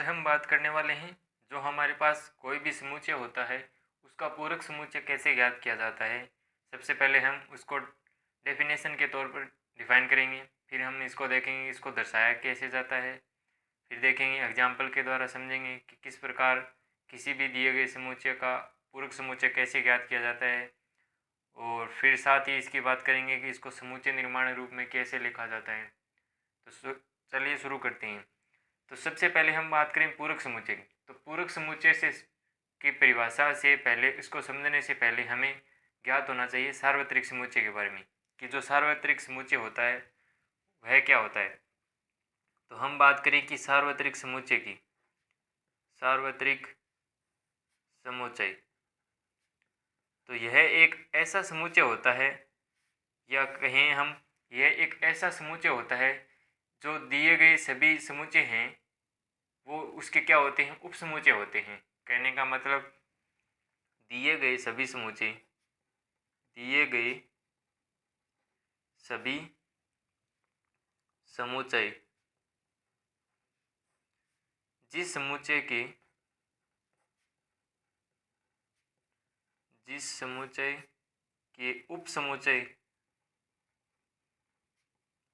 हम बात करने वाले हैं जो हमारे पास कोई भी समुच्चय होता है उसका पूरक समुच्चय कैसे ज्ञात किया जाता है। सबसे पहले हम उसको डेफिनेशन के तौर पर डिफाइन करेंगे, फिर हम इसको देखेंगे इसको दर्शाया कैसे जाता है, फिर देखेंगे एग्जाम्पल के द्वारा समझेंगे कि किस प्रकार किसी भी दिए गए समुच्चय का पूरक समुच्चय कैसे ज्ञात किया जाता है, और फिर साथ ही इसकी बात करेंगे कि इसको समुच्चय निर्माण रूप में कैसे लिखा जाता है। तो चलिए शुरू करते हैं। तो सबसे पहले हम बात करें पूरक समुच्चय की। तो पूरक समुच्चय से की परिभाषा से पहले, इसको समझने से पहले हमें ज्ञात होना चाहिए सार्वत्रिक समुच्चय के बारे में, कि जो सार्वत्रिक समुच्चय होता है वह क्या होता है। तो हम बात करें कि सार्वत्रिक समुच्चय की, सार्वत्रिक समुच्चय तो यह एक ऐसा समुच्चय होता है, या कहें हम यह एक ऐसा समुच्चय होता है जो दिए गए सभी समुच्चय हैं वो उसके क्या होते हैं, उपसमुच्चय होते हैं। कहने का मतलब दिए गए सभी समुच्चय, दिए गए सभी समुच्चय जिस समुच्चय के, जिस समुच्चय के उपसमुच्चय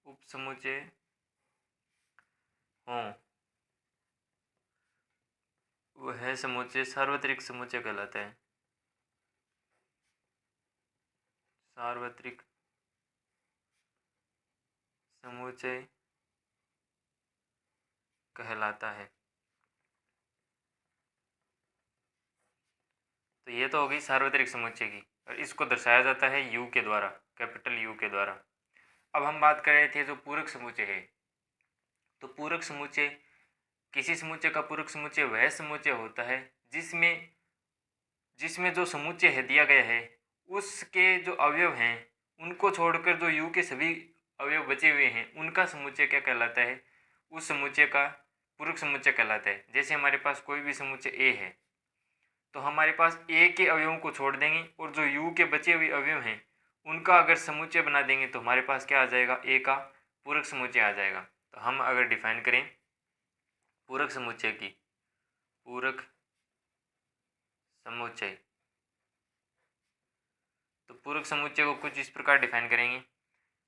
उपसमुच्चय हों वह समुच्चय सार्वत्रिक समुच्चय कहलाता है। सार्वत्रिक समुच्चय कहलाता है। तो ये तो हो गई सार्वत्रिक समुच्चय की, और इसको दर्शाया जाता है यू के द्वारा, कैपिटल यू के द्वारा। अब हम बात कर रहे थे जो पूरक समुच्चय है। तो पूरक समुच्चय, किसी समुच्चय का पूरक समुच्चय वह समुच्चय होता है जिसमें जिसमें जो समुच्चय है दिया गया है उसके जो अवयव हैं उनको छोड़कर जो यू के सभी अवयव बचे हुए हैं उनका समुच्चय क्या कहलाता है, उस समुच्चय का पूरक समुच्चय कहलाता है। जैसे हमारे पास कोई भी समुच्चय ए है तो हमारे पास ए के अवयवों को छोड़ देंगे और जो यू के बचे हुए अवयव हैं उनका अगर समुच्चय बना देंगे तो हमारे पास क्या आ जाएगा, ए का पूरक समुच्चय आ जाएगा। तो हम अगर डिफाइन करें पूरक समुच्चय की, पूरक समुच्चय, तो पूरक समुच्चय को कुछ इस प्रकार डिफाइन करेंगे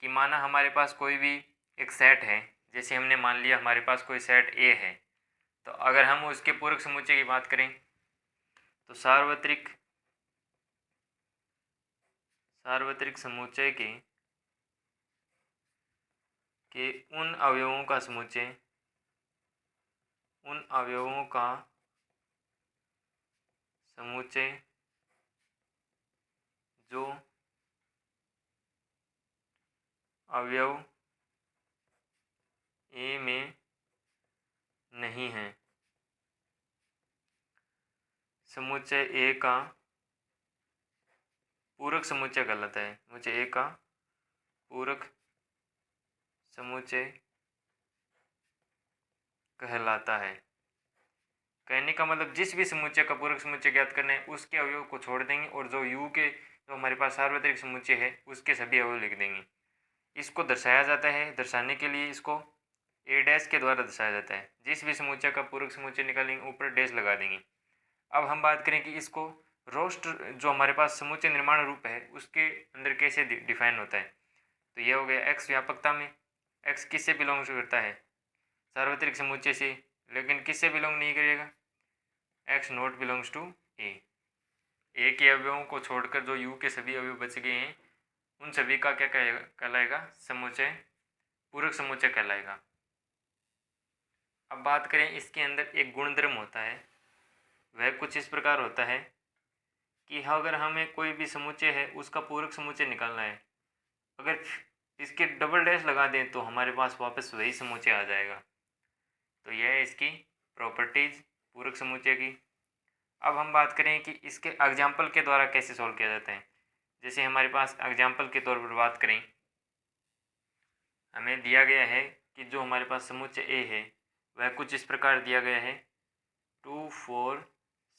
कि माना हमारे पास कोई भी एक सेट है, जैसे हमने मान लिया हमारे पास कोई सेट ए है, तो अगर हम उसके पूरक समुच्चय की बात करें तो सार्वत्रिक समुच्चय के उन अवयवों का समुच्चय, उन अवयवों का समुच्चय जो अवयव ए में नहीं है, समुच्चय ए का पूरक समुच्चय कहलाता है। समुच्चय ए का पूरक समुच्चय कहलाता है। कहने का मतलब जिस भी समुच्चय का पूरक समुच्चय ज्ञात करना है उसके अवयव को छोड़ देंगे और जो यू के जो हमारे पास सार्वत्रिक समुच्चय है उसके सभी अवयव लिख देंगे। इसको दर्शाया जाता है, दर्शाने के लिए इसको ए डैश के द्वारा दर्शाया जाता है। जिस भी समुच्चय का पूरक समुच्चय निकालेंगे ऊपर डैश लगा देंगे। अब हम बात करें कि इसको रोस्टर जो हमारे पास समुच्चय निर्माण रूप है उसके अंदर कैसे डिफाइन होता है। तो ये हो गया एक्स व्यापकता में, एक्स किससे बिलोंग करता है, सार्वत्रिक समुच्चय से, लेकिन किससे बिलोंग नहीं करेगा, एक्स नॉट बिलोंग्स टू ए के अवयवों को छोड़कर जो यू के सभी अवयव बच गए हैं उन सभी का क्या कहलाएगा, समुच्चय, पूरक समुच्चय कहलाएगा। अब बात करें इसके अंदर एक गुणधर्म होता है, वह कुछ इस प्रकार होता है कि अगर हमें कोई भी समुच्चय है उसका पूरक समुच्चय निकालना है, अगर इसके डबल डैश लगा दें तो हमारे पास वापस वही समुच्चय आ जाएगा। तो यह है इसकी प्रॉपर्टीज पूरक समुच्चय की। अब हम बात करें कि इसके एग्जाम्पल के द्वारा कैसे सॉल्व किया जाता है। जैसे हमारे पास एग्जाम्पल के तौर पर बात करें, हमें दिया गया है कि जो हमारे पास समुच्चय ए है वह कुछ इस प्रकार दिया गया है 2 4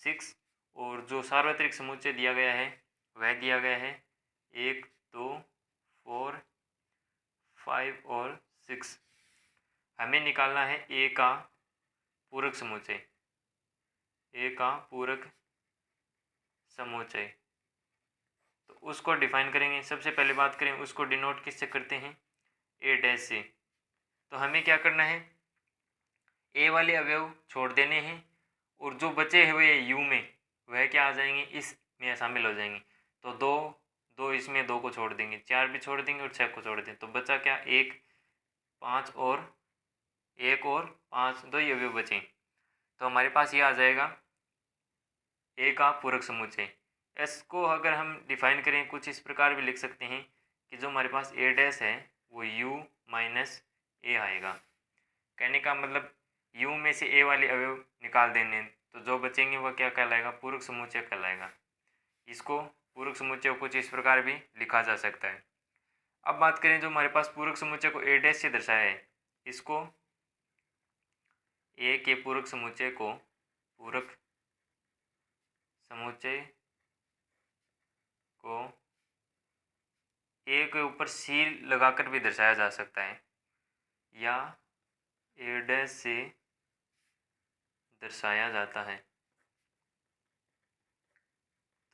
6, और जो सार्वत्रिक समुच्चय दिया गया है वह दिया गया है 1 2 4 5 और 6। हमें निकालना है ए का पूरक समुच्चय, ए का पूरक समुच्चय। तो उसको डिफाइन करेंगे। सबसे पहले बात करें उसको डिनोट किससे करते हैं, ए डैश से। तो हमें क्या करना है, ए वाले अवयव छोड़ देने हैं और जो बचे हुए यू में वह क्या आ जाएंगे, इस में शामिल हो जाएंगे। तो दो इसमें, दो को छोड़ देंगे, 4 भी छोड़ देंगे और 6 को छोड़ देंगे। तो बचा क्या, 1 5 और 1 और 5, 2 ही अवयव बचे। तो हमारे पास ये आ जाएगा ए का पूरक समुच्चय। इसको अगर हम डिफाइन करें कुछ इस प्रकार भी लिख सकते हैं कि जो हमारे पास ए डैश है वो यू माइनस ए आएगा। कहने का मतलब यू में से ए वाले अवयव निकाल देने, तो जो बचेंगे वह क्या कहलाएगा, पूरक समुच्चय कहलाएगा। इसको पूरक समुच्चय को कुछ इस प्रकार भी लिखा जा सकता है। अब बात करें जो हमारे पास पूरक समुच्चय को ए डैश से दर्शाया है, इसको ए के पूरक समुच्चय को पूरक समुच्चय को ए के ऊपर सील लगाकर भी दर्शाया जा सकता है या ए डैश से दर्शाया जाता है।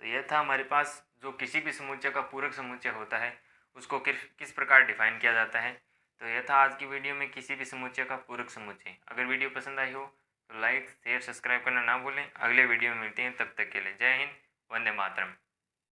तो यह था हमारे पास जो किसी भी समुच्चय का पूरक समुच्चय होता है उसको किस प्रकार डिफाइन किया जाता है। तो यह था आज की वीडियो में किसी भी समुच्चय का पूरक समुच्चय। अगर वीडियो पसंद आई हो तो लाइक शेयर सब्सक्राइब करना ना भूलें। अगले वीडियो में मिलते हैं, तब तक के लिए जय हिंद, वंदे मातरम।